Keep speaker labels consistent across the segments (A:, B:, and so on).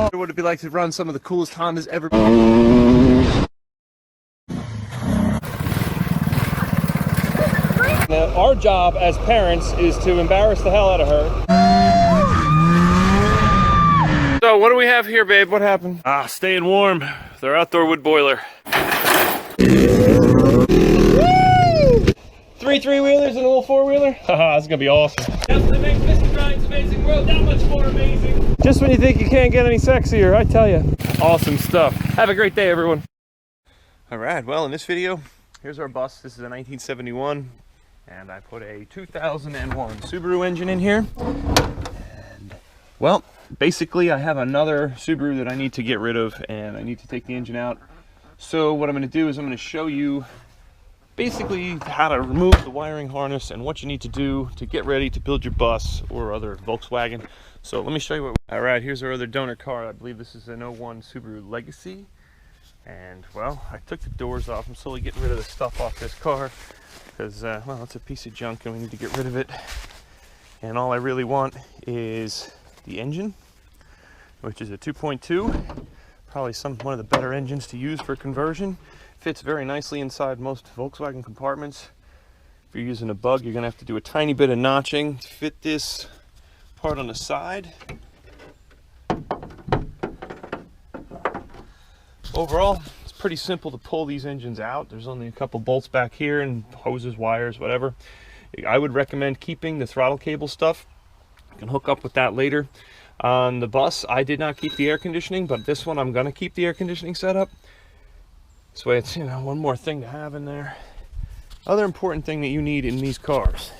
A: What would it be like to run some of the coolest Hondas ever? Our job as parents is to embarrass the hell out of her. So what do we have here, babe? What happened?
B: Staying warm. Their outdoor wood boiler.
A: 3 3-wheelers and a little 4-wheeler? Haha, this is gonna be awesome.
B: Definitely makes Mr. Ryan's amazing world that much more amazing.
A: Just when you think you can't get any sexier, I tell you. Awesome stuff. Have a great day, everyone. All right, well, in this video, here's our bus. This is a 1971, and I put a 2001 Subaru engine in here. And, well, basically, I have another Subaru that I need to get rid of, and I need to take the engine out. So what I'm gonna do is I'm gonna show you basically how to remove the wiring harness and what you need to do to get ready to build your bus or other Volkswagen. So let me show you what. All right, here's our other donor car. I believe this is an 01 Subaru Legacy. And well, I took the doors off. I'm slowly getting rid of the stuff off this car because, well, it's a piece of junk and we need to get rid of it. And all I really want is the engine, which is a 2.2. Probably one of the better engines to use for conversion. Fits very nicely inside most Volkswagen compartments. If you're using a Bug, you're gonna have to do a tiny bit of notching to fit this part on the side. Overall, it's pretty simple to pull these engines out. There's only a couple bolts back here and hoses, wires, whatever. I would recommend keeping the throttle cable stuff. You can hook up with that later. On the bus, I did not keep the air conditioning, but this one I'm gonna keep the air conditioning set up. This way it's, you know, one more thing to have in there. Other important thing that you need in these cars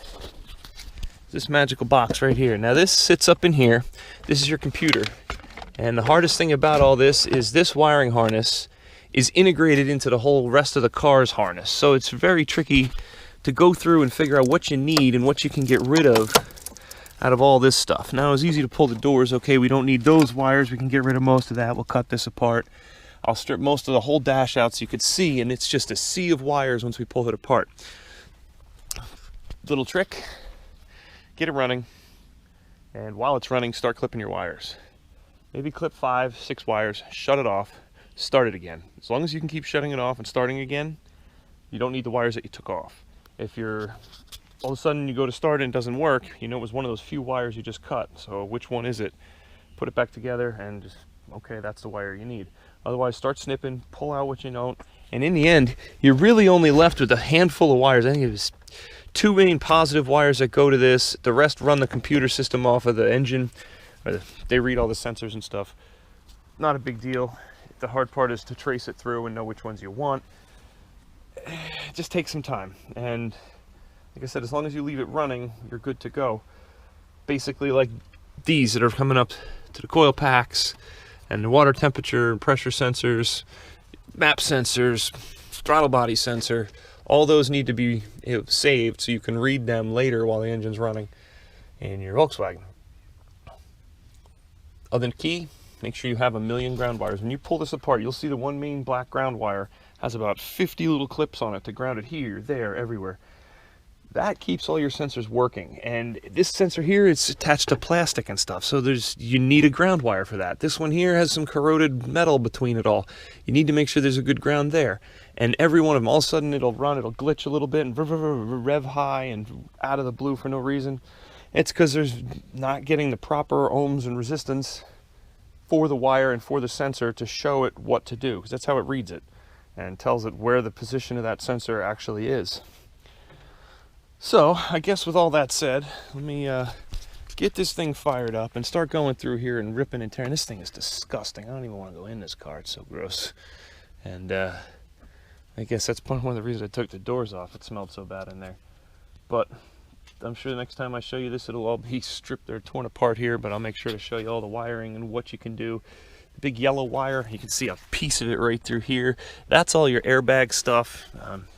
A: is this magical box right here. Now this sits up in here. This is your computer. And the hardest thing about all this is this wiring harness is integrated into the whole rest of the car's harness. So it's very tricky to go through and figure out what you need and what you can get rid of out of all this stuff. Now it's easy to pull the doors. Okay, we don't need those wires. We can get rid of most of that. We'll cut this apart. I'll strip most of the whole dash out so you could see, and it's just a sea of wires once we pull it apart. Little trick, get it running, and while it's running, start clipping your wires. Maybe clip 5, 6 wires, shut it off, start it again. As long as you can keep shutting it off and starting again, you don't need the wires that you took off. If you're all of a sudden you go to start and it doesn't work, you know it was one of those few wires you just cut. So which one is it? Put it back together and just, okay, that's the wire you need. Otherwise, start snipping, pull out what you don't, and in the end, you're really only left with a handful of wires. I think it was 2 main positive wires that go to this. The rest run the computer system off of the engine. They read all the sensors and stuff. Not a big deal. The hard part is to trace it through and know which ones you want. It just takes some time. And like I said, as long as you leave it running, you're good to go. Basically like these that are coming up to the coil packs, and the water temperature and pressure sensors, map sensors, throttle body sensor, all those need to be saved so you can read them later while the engine's running in your Volkswagen. Other key, make sure you have 1,000,000 ground wires. When you pull this apart, you'll see the one main black ground wire has about 50 little clips on it to ground it here, there, everywhere. That keeps all your sensors working, and this sensor here is attached to plastic and stuff, so you need a ground wire for that. This one here has some corroded metal between it all. You need to make sure there's a good ground there, and every one of them, all of a sudden it'll glitch a little bit and rev high and out of the blue for no reason. It's because there's not getting the proper ohms and resistance for the wire and for the sensor to show it what to do, because that's how it reads it and tells it where the position of that sensor actually is. So, I guess with all that said, let me get this thing fired up and start going through here and ripping and tearing. This thing is disgusting. I don't even want to go in this car. It's so gross. And I guess that's one of the reasons I took the doors off. It smelled so bad in there. But I'm sure the next time I show you this, it'll all be stripped or torn apart here, but I'll make sure to show you all the wiring and what you can do. The big yellow wire, you can see a piece of it right through here. That's all your airbag stuff.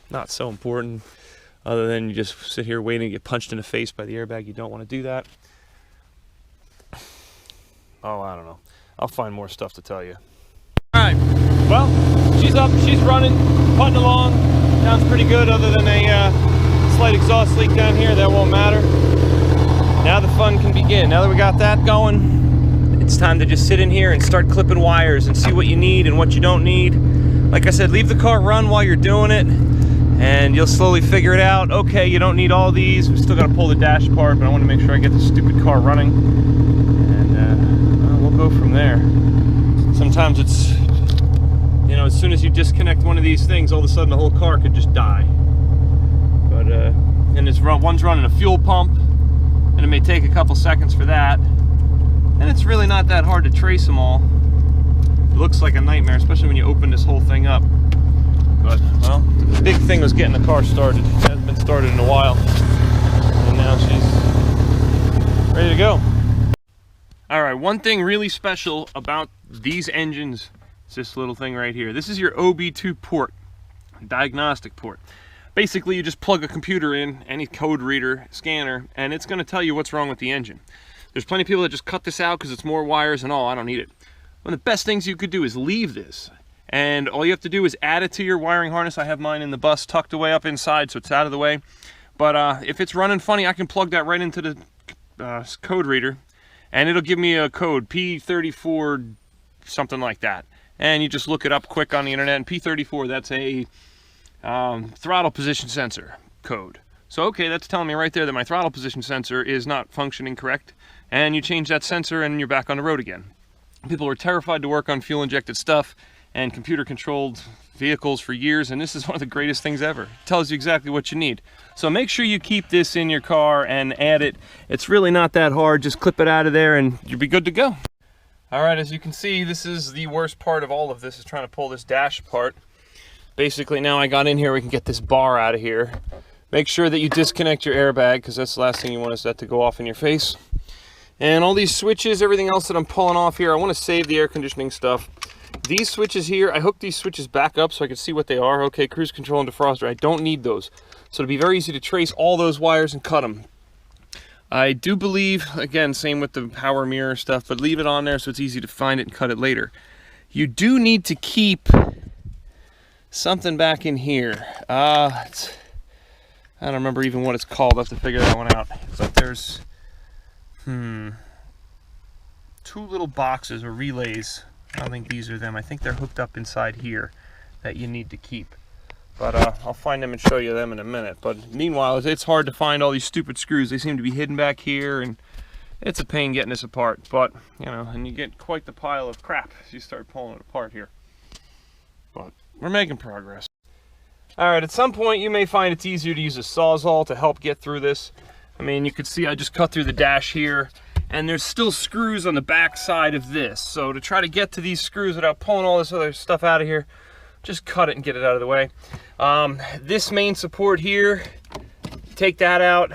A: Not so important. Other than you just sit here waiting to get punched in the face by the airbag. You don't want to do that. Oh, I don't know. I'll find more stuff to tell you. Alright, well, she's up, she's running, putting along. Sounds pretty good other than a slight exhaust leak down here. That won't matter. Now the fun can begin. Now that we got that going, it's time to just sit in here and start clipping wires and see what you need and what you don't need. Like I said, leave the car run while you're doing it, and you'll slowly figure it out. Okay, you don't need all these. We still got to pull the dash apart, but I want to make sure I get the stupid car running, and well, we'll go from there. Sometimes it's, you know, as soon as you disconnect one of these things, all of a sudden the whole car could just die. But and one's running a fuel pump, and it may take a couple seconds for that, and it's really not that hard to trace them all. It looks like a nightmare, especially when you open this whole thing up. But, well, the big thing was getting the car started. It hasn't been started in a while, and now she's ready to go. All right, one thing really special about these engines is this little thing right here. This is your OB2 port, diagnostic port. Basically, you just plug a computer in, any code reader, scanner, and it's going to tell you what's wrong with the engine. There's plenty of people that just cut this out because it's more wires and, oh, I don't need it. One of the best things you could do is leave this, and all you have to do is add it to your wiring harness. I have mine in the bus tucked away up inside, so it's out of the way. But if it's running funny, I can plug that right into the code reader, and it'll give me a code, P34, something like that. And you just look it up quick on the internet, and P34, that's a throttle position sensor code. So okay, that's telling me right there that my throttle position sensor is not functioning correct, and you change that sensor and you're back on the road again. People were terrified to work on fuel injected stuff and computer controlled vehicles for years, and this is one of the greatest things ever. It tells you exactly what you need. So make sure you keep this in your car and add it. It's really not that hard. Just clip it out of there and you'll be good to go. All right, as you can see, this is the worst part of all of this, is trying to pull this dash apart. Basically, now I got in here, we can get this bar out of here. Make sure that you disconnect your airbag, because that's the last thing you want, is that to go off in your face. And all these switches, everything else that I'm pulling off here, I want to save the air conditioning stuff. These switches here, I hooked these switches back up so I can see what they are. Okay, cruise control and defroster, I don't need those. So it'll be very easy to trace all those wires and cut them. I do believe, again, same with the power mirror stuff, but leave it on there so it's easy to find it and cut it later. You do need to keep something back in here. I don't remember even what it's called. I'll have to figure that one out. But there's two little boxes or relays. I don't think these are them. I think they're hooked up inside here that you need to keep. But I'll find them and show you them in a minute. But meanwhile, it's hard to find all these stupid screws. They seem to be hidden back here, and it's a pain getting this apart. But, you know, and you get quite the pile of crap as you start pulling it apart here. But we're making progress. All right, at some point you may find it's easier to use a Sawzall to help get through this. I mean, you can see I just cut through the dash here, and there's still screws on the back side of this. So to try to get to these screws without pulling all this other stuff out of here, just cut it and get it out of the way. This main support here, take that out,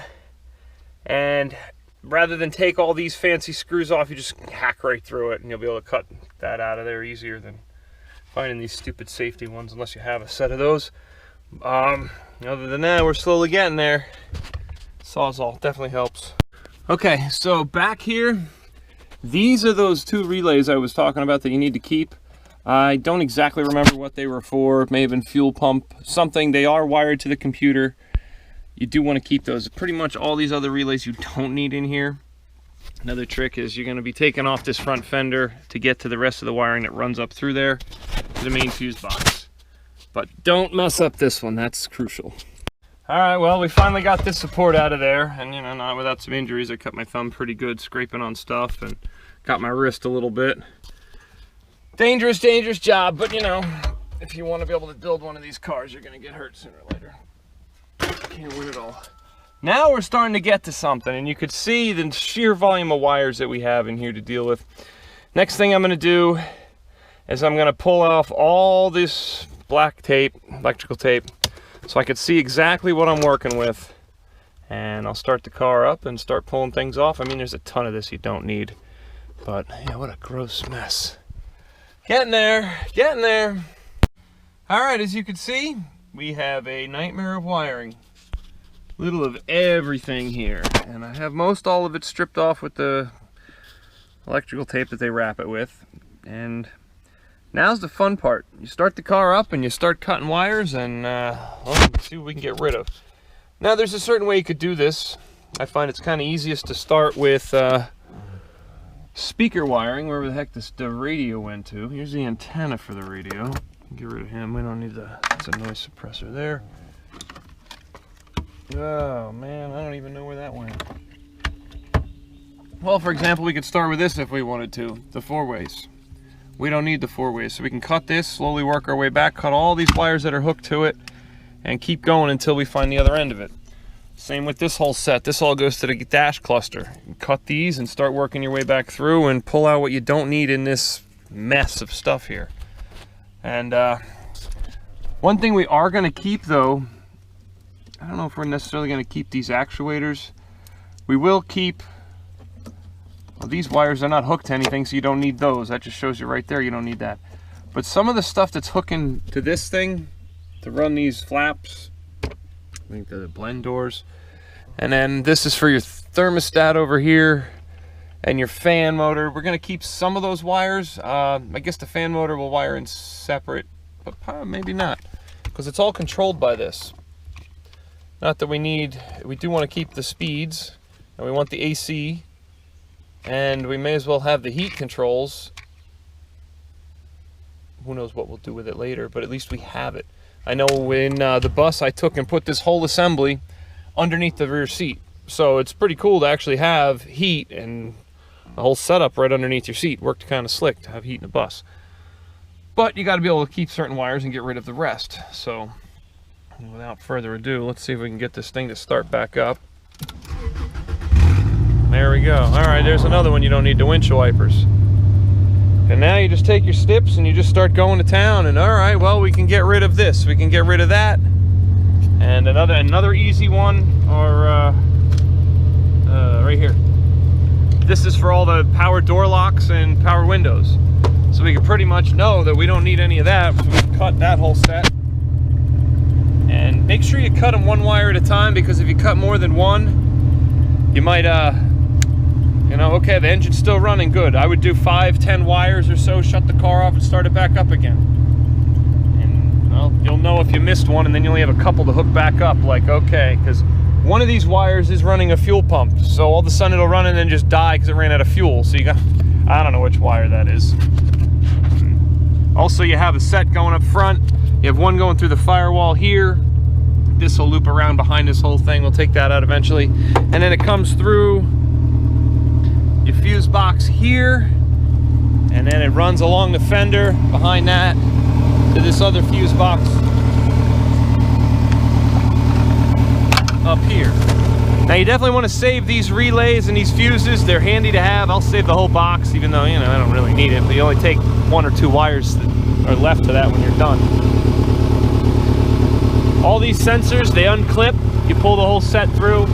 A: and rather than take all these fancy screws off, you just hack right through it, and you'll be able to cut that out of there easier than finding these stupid safety ones, unless you have a set of those. Other than that, we're slowly getting there. Sawzall definitely helps. Okay, so back here, these are those two relays I was talking about that you need to keep. I don't exactly remember what they were for. It may have been fuel pump, something. They are wired to the computer. You do want to keep those. Pretty much all these other relays you don't need in here. Another trick is you're going to be taking off this front fender to get to the rest of the wiring that runs up through there to the main fuse box. But don't mess up this one. That's crucial. All right, well, we finally got this support out of there, and, you know, not without some injuries. I cut my thumb pretty good scraping on stuff and got my wrist a little bit. Dangerous, dangerous job, but, you know, if you want to be able to build one of these cars, you're going to get hurt sooner or later. Can't win it all. Now we're starting to get to something, and you could see the sheer volume of wires that we have in here to deal with. Next thing I'm going to do is I'm going to pull off all this black tape, electrical tape, so I could see exactly what I'm working with. And I'll start the car up and start pulling things off. I mean, there's a ton of this you don't need, but yeah, what a gross mess. Getting there, getting there. All right, as you can see, we have a nightmare of wiring. Little of everything here, and I have most all of it stripped off with the electrical tape that they wrap it with. And now's the fun part. You start the car up and you start cutting wires, and well, let's see what we can get rid of. Now, there's a certain way you could do this. I find it's kind of easiest to start with speaker wiring, wherever the heck the radio went to. Here's the antenna for the radio. Get rid of him. We don't need that's a noise suppressor there. Oh man, I don't even know where that went. Well, for example, we could start with this if we wanted to, the 4-ways. We don't need the 4-ways, so we can cut this, slowly work our way back, cut all these wires that are hooked to it, and keep going until we find the other end of it. Same with this whole set. This all goes to the dash cluster. You cut these and start working your way back through and pull out what you don't need in this mess of stuff here. And one thing we are going to keep, though, I don't know if we're necessarily going to keep these actuators. We will keep, well, these wires are not hooked to anything, so you don't need those. That just shows you right there you don't need that. But some of the stuff that's hooking to this thing to run these flaps, I think they're the blend doors. And then this is for your thermostat over here and your fan motor. We're going to keep some of those wires. I guess the fan motor will wire in separate, but maybe not, because it's all controlled by this. Not that we do want to keep the speeds, and we want the AC, and we may as well have the heat controls. Who knows what we'll do with it later, but at least we have it. I know in the bus I took and put this whole assembly underneath the rear seat. So it's pretty cool to actually have heat and the whole setup right underneath your seat. Worked kind of slick to have heat in a bus. But you got to be able to keep certain wires and get rid of the rest. So without further ado, let's see if we can get this thing to start back up. There we go. All right, there's another one you don't need the windshield wipers. And now you just take your steps and you just start going to town. And all right, well, we can get rid of this. We can get rid of that. And another easy one, or right here. This is for all the power door locks and power windows. So we can pretty much know that we don't need any of that. So we can cut that whole set. And make sure you cut them one wire at a time, because if you cut more than one, you might, you know, okay, the engine's still running good. I would do 5-10 wires or so, shut the car off and start it back up again. And, well, you'll know if you missed one, and then you only have a couple to hook back up, like, okay, because one of these wires is running a fuel pump, so all of a sudden it'll run and then just die because it ran out of fuel. So you got, I don't know which wire that is. Also, you have a set going up front. You have one going through the firewall here. This will loop around behind this whole thing. We'll take that out eventually. And then it comes through your fuse box here, and then it runs along the fender behind that to this other fuse box up here. Now you definitely want to save these relays and these fuses. They're handy to have. I'll save the whole box, even though, you know, I don't really need it, but you only take 1 or 2 wires that are left to that when you're done. All these sensors, they unclip. You pull the whole set through.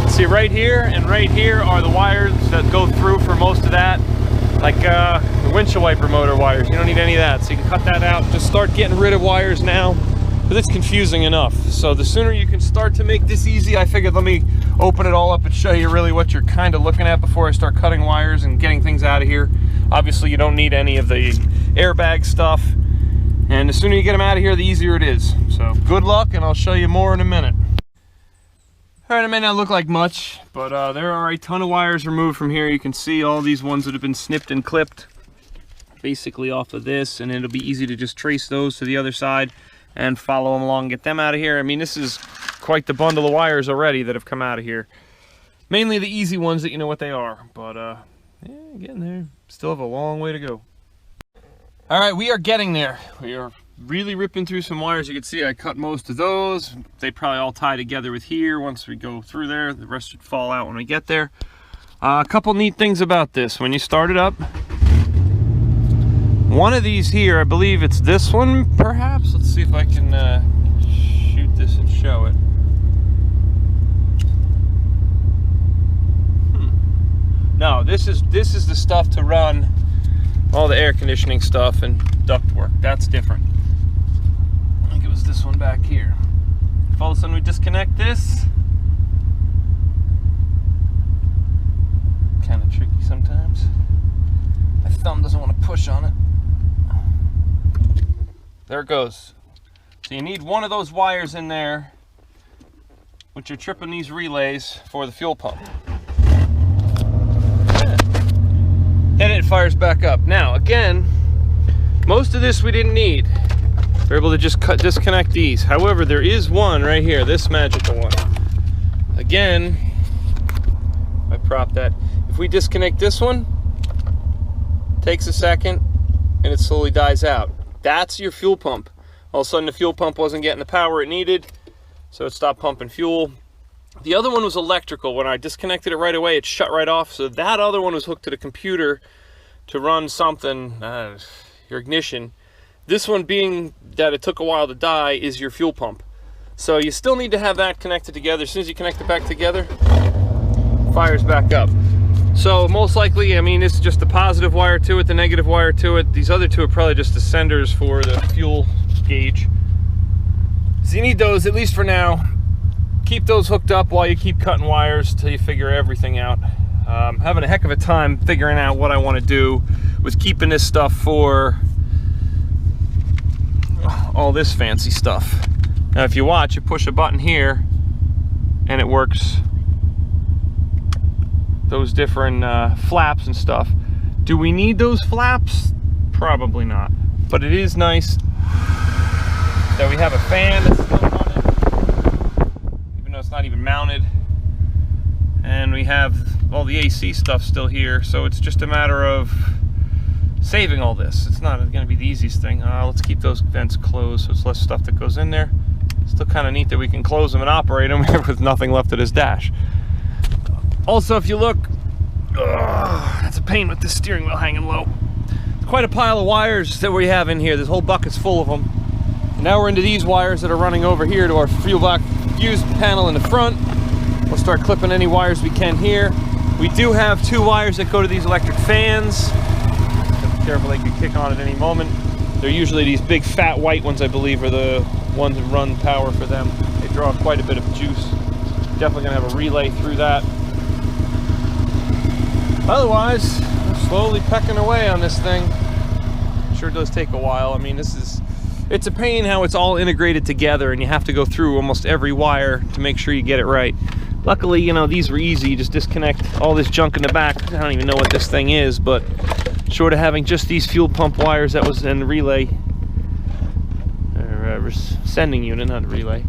A: See, right here and right here are the wires that go through for most of that, like the windshield wiper motor wires. You don't need any of that, so you can cut that out. Just start getting rid of wires now, because it's confusing enough. So the sooner you can start to make this easy, I figured let me open it all up and show you really what you're kind of looking at before I start cutting wires and getting things out of here. Obviously, you don't need any of the airbag stuff, and the sooner you get them out of here, the easier it is. So good luck, and I'll show you more in a minute. All right, it may not look like much, but there are a ton of wires removed from here. You can see all these ones that have been snipped and clipped basically off of this, and it'll be easy to just trace those to the other side and follow them along, get them out of here. I mean, this is quite the bundle of wires already that have come out of here. Mainly the easy ones that you know what they are, but yeah, getting there. Still have a long way to go. All right, we are getting there. We are really ripping through some wires. You can see I cut most of those. They probably all tie together with here. Once we go through there, the rest should fall out when we get there. A couple neat things about this. When you start it up, one of these here, I believe it's this one, perhaps. Let's see if I can shoot this and show it. No, this is the stuff to run all the air conditioning stuff and duct work. That's different. I think it was this one back here. If all of a sudden we disconnect this, kind of tricky sometimes. My thumb doesn't want to push on it. There it goes. So you need one of those wires in there, which are tripping these relays for the fuel pump. fires back up. Now, again, most of this we didn't need. We're able to just disconnect these. However, there is one right here, this magical one. Again, I prop that. If we disconnect this one, takes a second, and it slowly dies out. That's your fuel pump. All of a sudden, the fuel pump wasn't getting the power it needed, so it stopped pumping fuel. The other one was electrical. When I disconnected it right away, it shut right off. So that other one was hooked to the computer to run something, your ignition. This one, being that it took a while to die, is your fuel pump. So you still need to have that connected together. As soon as you connect it back together, fires back up. So most likely, I mean, this is just the positive wire to it, the negative wire to it. These other two are probably just the senders for the fuel gauge. So you need those, at least for now. Keep those hooked up while you keep cutting wires till you figure everything out. Having a heck of a time figuring out what I want to do with keeping this stuff for all this fancy stuff. Now if you watch, you push a button here and it works those different flaps and stuff. Do we need those flaps? Probably not. But it is nice that we have a fan that's still running, even though it's not even mounted. And we have all the AC stuff still here, so it's just a matter of saving all this. It's not going to be the easiest thing. Let's keep those vents closed so it's less stuff that goes in there. Still kind of neat that we can close them and operate them with nothing left of this dash. Also, if you look, that's a pain with this steering wheel hanging low. Quite a pile of wires that we have in here. This whole bucket's full of them. And now we're into these wires that are running over here to our fuel box fuse panel in the front. We'll start clipping any wires we can here. We do have two wires that go to these electric fans. Be careful, they could kick on at any moment. They're usually these big fat white ones, I believe, are the ones that run power for them. They draw quite a bit of juice. Definitely gonna have a relay through that. Otherwise, we're slowly pecking away on this thing. Sure does take a while. I mean, it's a pain how it's all integrated together and you have to go through almost every wire to make sure you get it right. Luckily, you know, these were easy. You just disconnect all this junk in the back. I don't even know what this thing is, but short of having just these fuel pump wires, that was in the relay, or sending unit, not relay.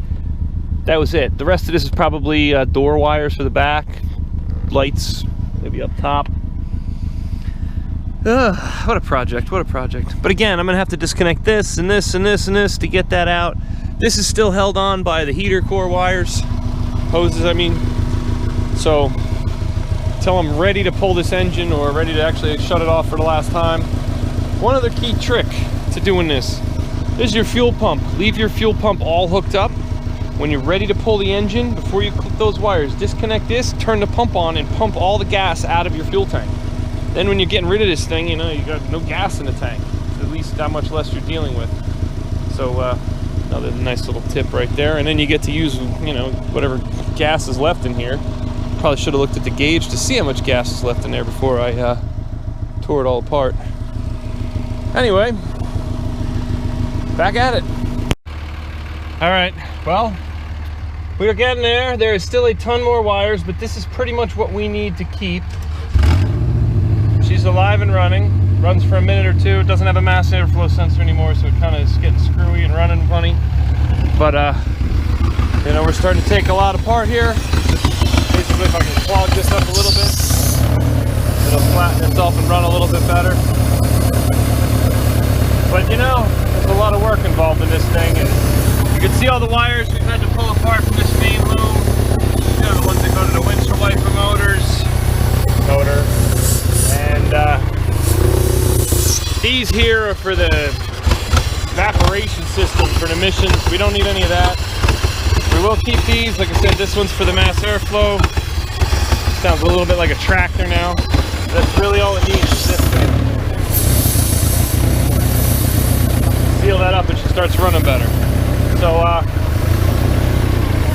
A: That was it. The rest of this is probably door wires for the back, lights, maybe up top. What a project, what a project. But again, I'm gonna have to disconnect this and this and this and this to get that out. This is still held on by the heater core wires, hoses I mean. So, until I'm ready to pull this engine or ready to actually shut it off for the last time. One other key trick to doing this is your fuel pump. Leave your fuel pump all hooked up. When you're ready to pull the engine, before you clip those wires, disconnect this, turn the pump on, and pump all the gas out of your fuel tank. Then when you're getting rid of this thing, you know, you got no gas in the tank. At least that much less you're dealing with. So another nice little tip right there. And then you get to use, you know, whatever gas is left in here. Probably should have looked at the gauge to see how much gas is left in there before I tore it all apart. Anyway, back at it. All right, well, we're getting there. There is still a ton more wires, but this is pretty much what we need to keep. She's alive and running. Runs for a minute or two. It doesn't have a mass airflow sensor anymore, so it kind of is getting screwy and running funny. But, you know, we're starting to take a lot apart here. Basically, if I can clog this up a little bit, it'll flatten itself and run a little bit better. But, you know, there's a lot of work involved in this thing, and you can see all the wires we've had to pull apart from this main loom. You know, the ones that go to the windshield wiper motor. And these here are for the evaporation system for the emissions. We don't need any of that. We will keep these. Like I said, this one's for the mass airflow. Sounds a little bit like a tractor now. That's really all it needs is this thing. Seal that up and she starts running better. So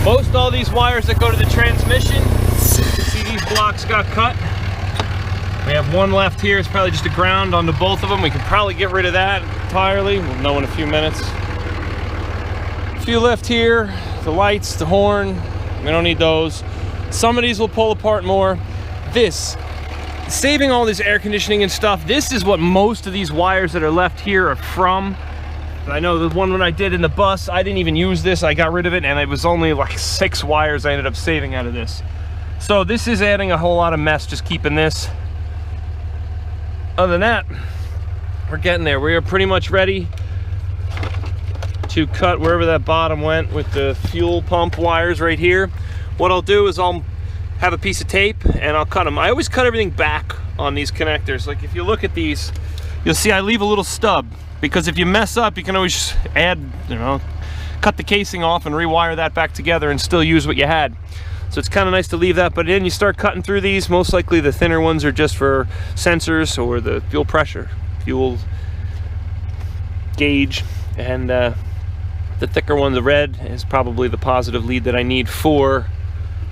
A: most all these wires that go to the transmission, you can see these blocks got cut. We have one left here. It's probably just a ground onto both of them. We can probably get rid of that entirely. We'll know in a few minutes. A few left here. The lights, the horn. We don't need those. Some of these will pull apart more. This saving all this air conditioning and stuff. This is what most of these wires that are left here are from. I know the one when I did in the bus, I didn't even use this. I got rid of it, and it was only like 6 wires I ended up saving out of this. So this is adding a whole lot of mess, just keeping this. Other than that, we're getting there. We are pretty much ready to cut wherever that bottom went with the fuel pump wires right here. What I'll do is I'll have a piece of tape and I'll cut them. I always cut everything back on these connectors. Like if you look at these, you'll see I leave a little stub, because if you mess up, you can always add, you know, cut the casing off and rewire that back together and still use what you had. So it's kind of nice to leave that, but then you start cutting through these. Most likely the thinner ones are just for sensors or the fuel pressure, fuel gauge, and the thicker one, the red, is probably the positive lead that I need for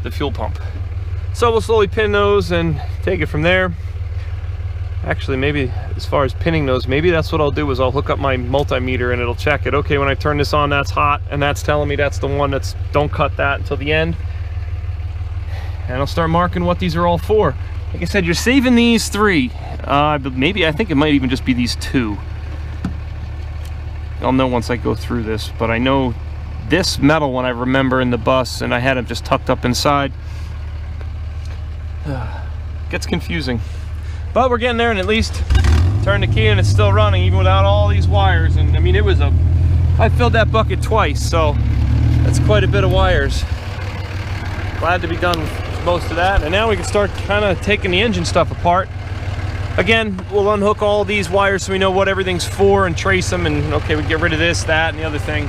A: the fuel pump. So we'll slowly pin those and take it from there. Actually, maybe as far as pinning those, maybe that's what I'll do, is I'll hook up my multimeter and it'll check it. Okay, when I turn this on, that's hot, and that's telling me that's the one that's, don't cut that until the end. And I'll start marking what these are all for. Like I said, you're saving these 3. Maybe, I think it might even just be these 2. I'll know once I go through this, but I know this metal one I remember in the bus, and I had it just tucked up inside. Gets confusing. But we're getting there, and at least turn the key and it's still running even without all these wires. And I mean, I filled that bucket twice, so that's quite a bit of wires. Glad to be done with most of that. And now we can start kind of taking the engine stuff apart. Again, we'll unhook all these wires so we know what everything's for and trace them, and okay, we get rid of this, that, and the other thing.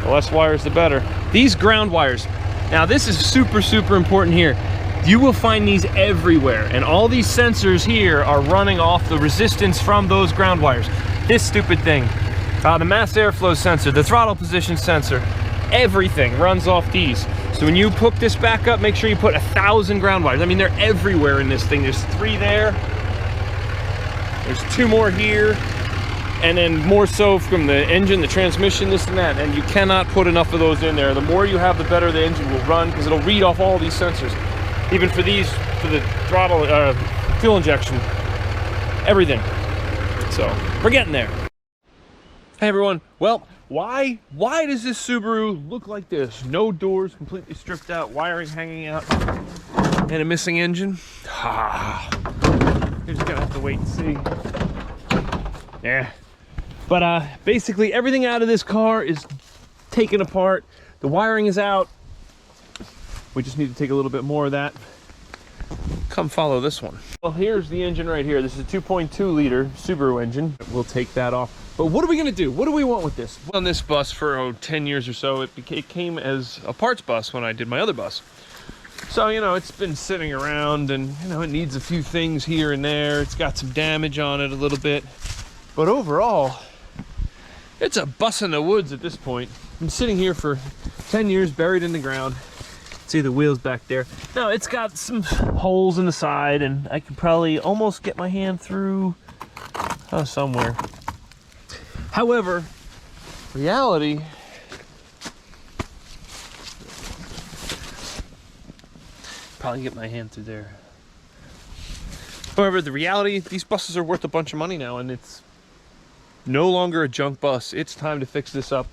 A: The less wires, the better. These ground wires. Now this is super, super important here. You will find these everywhere, and all these sensors here are running off the resistance from those ground wires. This stupid thing, the mass airflow sensor, the throttle position sensor, everything runs off these. So when you hook this back up, make sure you put 1,000 ground wires. I mean, they're everywhere in this thing. There's 3 there. There's 2 more here, and then more so from the engine, the transmission, this and that. And you cannot put enough of those in there. The more you have, the better the engine will run, because it'll read off all these sensors. Even for these, for the throttle, fuel injection, everything. So we're getting there. Hey everyone. Well, why does this Subaru look like this? No doors, completely stripped out, wiring hanging out, and a missing engine? You're just gonna have to wait and see. Yeah. But basically everything out of this car is taken apart. The wiring is out. We just need to take a little bit more of that. Come follow this one. Well, here's the engine right here. This is a 2.2 liter Subaru engine. We'll take that off. But what are we gonna do? What do we want with this? On this bus for 10 years or so, it came as a parts bus when I did my other bus. So, you know, it's been sitting around, and, you know, it needs a few things here and there. It's got some damage on it a little bit. But overall, it's a bus in the woods at this point. Been sitting here for 10 years, buried in the ground. See the wheels back there. Now, it's got some holes in the side, and I can probably almost get my hand through somewhere. However, reality, probably get my hand through there. However, the reality, these buses are worth a bunch of money now, and it's no longer a junk bus. It's time to fix this up.